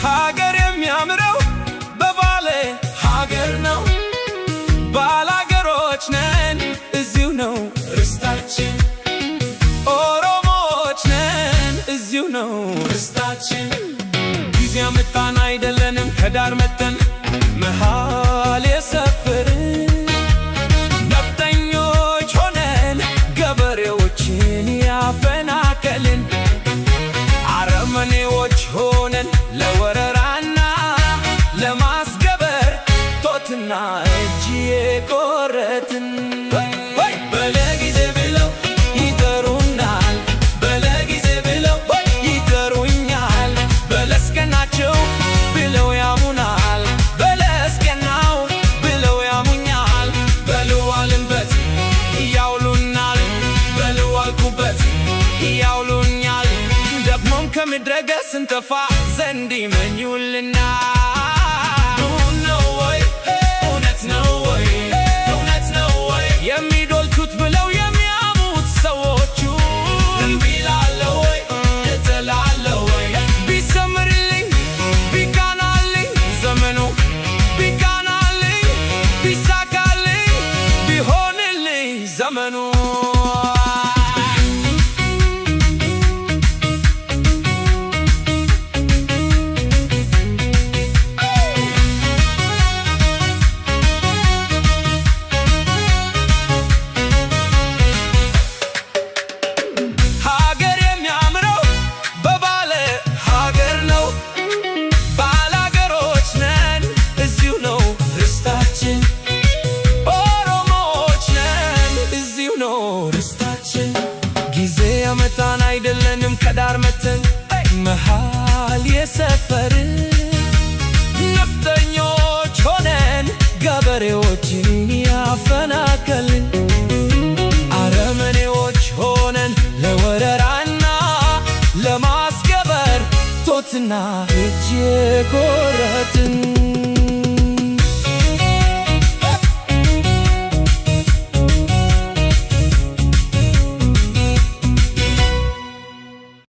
ሀገር የሚያምረው በባሌ ሀገር ነው። ባላገሮች ነን እዚሁ ነው ርስታችን። ኦሮሞዎች ነን እዚሁ ነው ርስታችን። ጊዜ አመጣን አይደለንም ከዳር መተን መሃል የሰፈርን ነፍጠኞች ሆነን ገበሬዎችን ያፈናቀልን አረመኔዎች ሆነን ለወረራና ለማስገበር ጦትና እጅ የቆረጥን በለጊዜ ብለው ይጠሩናል፣ በለጊዜ ብለው ይጠሩኛል። በለስቀናቸው ብለው ያሙናል፣ በለስቀናው ብለው ያሙኛል። በልዋልንበት ያውሉናል፣ በልዋልኩበት ያውሉኛል። ደግሞም ከምድረ ገጽ ስንጠፋ ዘንድ ይመኙልናል። የሚዶልቱት ብለው የሚያሙት ሰዎቹ እምቢ እላለሁ ወይ እጥላለሁ ወይ? ቢሰምርልኝ ቢቃናልኝ ዘመኑ ቢቃናልኝ ቢሳካልኝ ቢሆንልኝ ዘመኑ ጊዜ አመጣን አይደለንም ከዳር መተን መሃል የሰፈርን ነፍጠኞች ሆነን ገበሬዎችን ያፈናቀልን አረመኔዎች ሆነን ለወረራና ለማስገበር ጦትና እጅ የቆረጥን